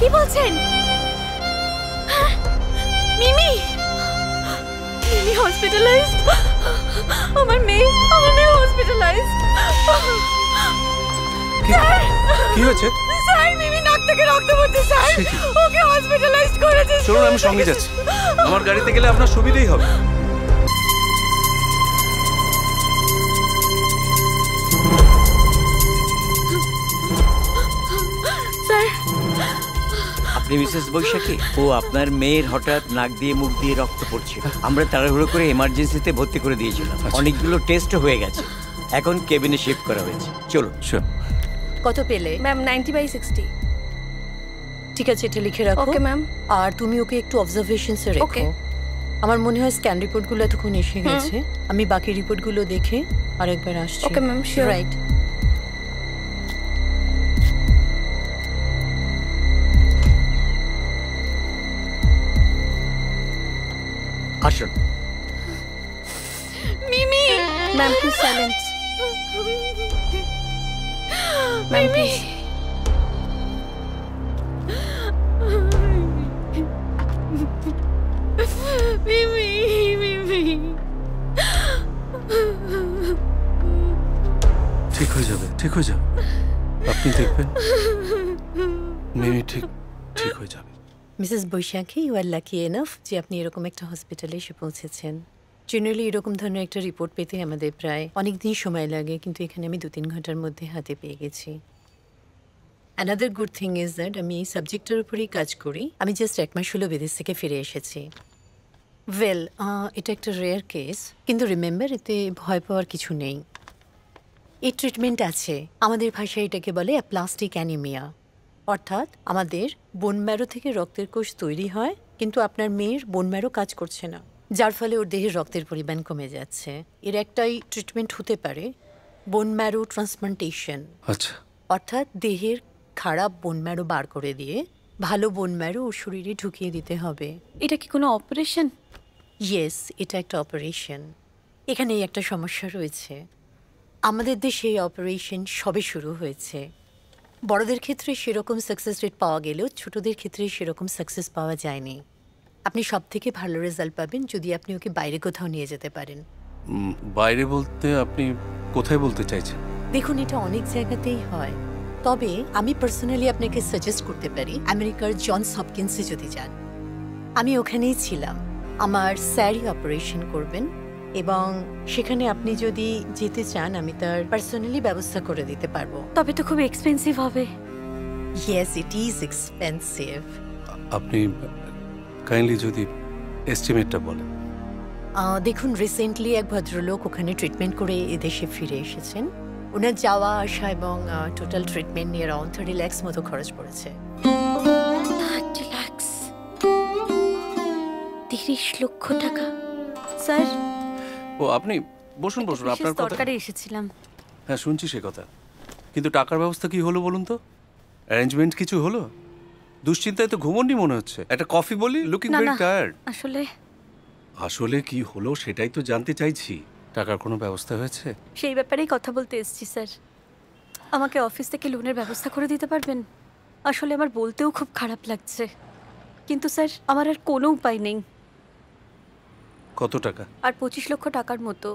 কি বলছেন? মিমি মিমি হসপিটালাইজড। আমার মেয়ে হসপিটালাইজড। কি হয়েছে? স্যার মিমি নাক থেকে রক্ত পড়ছে স্যার। ওকে হসপিটালাইজড করেছে। চলুন আমি সঙ্গে যাচ্ছি। আমার গাড়িতে গেলে আপনার সুবিধাই হবে। স্যার আপনি মিসেস বৈশাখী? ও আপনার মেয়ের হঠাৎ নাক দিয়ে মুখ দিয়ে রক্ত পড়ছে। আমরা তাড়াহুড়ো করে এমার্জেন্সিতে ভর্তি করে দিয়েছিলাম। অনেকগুলো টেস্ট হয়ে গেছে, এখন কেবিনে শিফট করা হয়েছে। চলুন। কত পেলে? ম্যাম 90/60। ঠিক আছে, এটা লিখে রাখো। Okay ma'am. আর তুমি ওকে একটু অবজারভেশনসে ওকে। রেখো। আমার মনে হয় স্ক্যান রিপোর্টগুলো এতক্ষণ এসে গেছে। আমি বাকি রিপোর্টগুলো দেখে আরেকবার আসছি। Okay ma'am, sure. রাইট। আসুন। Mimi ma'am please silence. Ma'am please. Mimi Mimi ঠিক হয়ে যাবে, ঠিক হয়ে যাবে। আপনি দেখবেন মিমি ঠিক হয়ে যাবে। Mrs Baishakhi, you are lucky enough যে আপনি এরকম একটা হসপিটালে এসে পৌঁছেছেন। জেনারেলি এরকম ধরনের একটা রিপোর্ট পেতে আমাদের প্রায় অনেক দিন সময় লাগে, কিন্তু এখানে আমি 2-3 ঘন্টার মধ্যে হাতে পেয়ে গেছি। Another good thing is that আমি এই সাবজেক্টের উপরেই কাজ করি। আমি জাস্ট 1 মাস হলো বিদেশ থেকে ফিরে এসেছি। ওয়েল, এটা একটা রেয়ার কেস, কিন্তু রিমেম্বার এতে ভয় পাওয়ার কিছু নেই। এই ট্রিটমেন্ট আছে, আমাদের ভাষায় এটাকে বলে অ্যাপ্লাস্টিক অ্যানিমিয়া। অর্থাৎ আমাদের বোন ম্যারো থেকে রক্তের কোষ তৈরি হয়, কিন্তু আপনার মেয়ের বোন ম্যারো কাজ করছে না, যার ফলে ওর দেহের রক্তের পরিমাণ কমে যাচ্ছে। এর একটাই ট্রিটমেন্ট হতে পারে বোন ম্যারো ট্রান্সপ্লান্টেশন। আচ্ছা। অর্থাৎ দেহের খারাপ বোন ম্যারো বার করে দিয়ে ভালো বোন ম্যারো ওর শরীরে ঢুকিয়ে দিতে হবে। এটা কি কোনো অপারেশন? ইয়েস, এটা একটা অপারেশন। এখানেই একটা সমস্যা রয়েছে, আমাদের দেশে এই অপারেশন সবে শুরু হয়েছে। বড়দের ক্ষেত্রে সেরকম সাকসেস রেট পাওয়া গেলেও ছোটদের ক্ষেত্রে সেরকম সাকসেস পাওয়া যায়নি। আপনি সব থেকে ভালো রেজাল্ট পাবেন যদি আপনি ওকে বাইরে কোথাও নিয়ে যেতে পারেন। বাইরে বলতে আপনি কোথায় বলতে চাইছেন? দেখুন, এটা অনেক জায়গাতেই হয়, তবে আমি পার্সোনালি আপনাকে সাজেস্ট করতে পারি আমেরিকার জনস হপকিন্সে যদি যান। আমি ওখানেই ছিলাম। আমার স্যারই অপারেশন করবেন, এবং সেখানে আপনি যদি যেতে চান আমি তার পার্সোনালি ব্যবস্থা করে দিতে পারবো। তবে তো খুব এক্সপেন্সিভ হবে। Yes, it is expensive. আপনি কাইন্ডলি যদি এস্টিমেটটা বলেন। দেখুন, রিসেন্টলি এক ভদ্রলোক ওখানে ট্রিটমেন্ট করে এদেশে ফিরে এসেছেন। ওনার যাওয়া আসা এবং টোটাল ট্রিটমেন্ট নিয়ে অ্যারাউন্ড 30 লাখ মতো খরচ পড়েছে। 30 লাখ? 30 লক্ষ টাকা? স্যার। ও আপনি বসুন বসুন, আপনার কথা দরকারে এসেছিলাম। হ্যাঁ শুনছি সে কথা, কিন্তু টাকার ব্যবস্থা কি হলো বলুন তো? অ্যারেঞ্জমেন্ট কিছু হলো? দুশ্চিন্তায় তো ঘুমোননি মনে হচ্ছে। একটা কফি বলি? Looking very tired. আসলে কি হলো সেটাই তো জানতে চাইছি। টাকার কোনো ব্যবস্থা হয়েছে? সেই ব্যাপারেই কথা বলতে এসেছি স্যার। আমাকে অফিস থেকে লোনের ব্যবস্থা করে দিতে পারবেন? আসলে আমার বলতেও খুব খারাপ লাগছে, কিন্তু স্যার আমার আর কোনো উপায় নেই। কত টাকা? আর 25 লক্ষ টাকার মতো।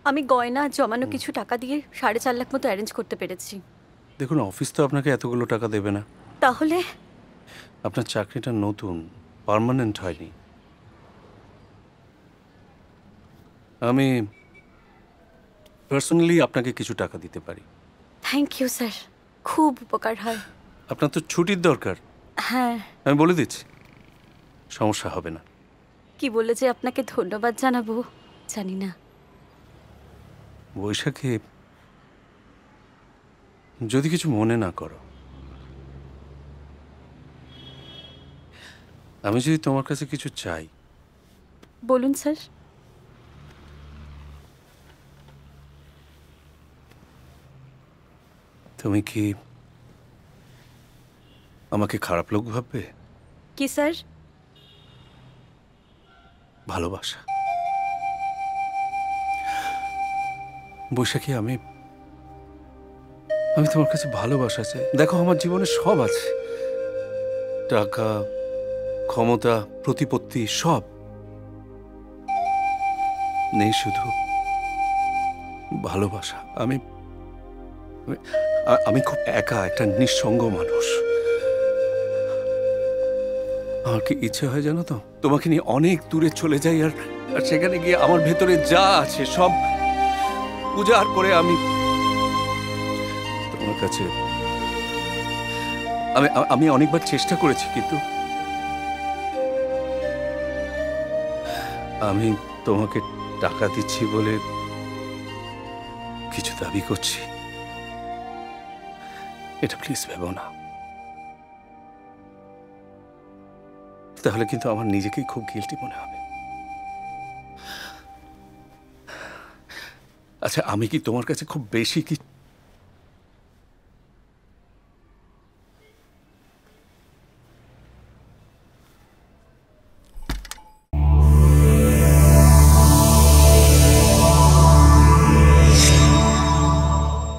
আমি গয়না জমানো কিছু টাকা দিয়ে 4.5 লাখ মতো অ্যারেঞ্জ করতে পেরেছি। দেখুন, অফিস তো আপনাকে এতগুলো টাকা দেবে না। তাহলে? আপনার চাকরিটা নতুন, পার্মানেন্ট হয়নি। আমি পার্সোনালি আপনাকে কিছু টাকা দিতে পারি। থ্যাংক ইউ স্যার, খুব উপকার হয়। আপনার তো ছুটির দরকার। হ্যাঁ, আমি বলে দিচ্ছি, সমস্যা হবে না। কি বলে যে আপনাকে ধন্যবাদ জানাবো জানি না। বৈশাখী, যদি কিছু মনে না করো, আমি যদি তোমার কাছে কিছু চাই। বলুন স্যার। তুমি কি আমাকে খারাপ লোক ভাববে? কি স্যার? ভালোবাসা। বৈশাখী, আমি তোমার কাছে ভালোবাসা চাই। দেখো, আমার জীবনে সব আছে, টাকা, ক্ষমতা, প্রতিপত্তি সব নেই, শুধু ভালোবাসা। আমি আমি খুব একা, একটা নিঃসঙ্গ মানুষ। আমার কি ইচ্ছে হয় জানো তো, তোমাকে নিয়ে অনেক দূরে চলে যাই আর আর সেখানে গিয়ে আমার ভেতরে যা আছে সব উজাড় করে আমি তোমার কাছে। আমি আমি অনেকবার চেষ্টা করেছি, কিন্তু আমি তোমাকে টাকা দিচ্ছি বলে কিছু দাবি করছি, এটা প্লিজ ভেবো না। তাহলে কিন্তু আমার নিজেকেই খুব গিল্টি মনে হবে। আচ্ছা, আমি কি তোমার কাছে খুব বেশি কি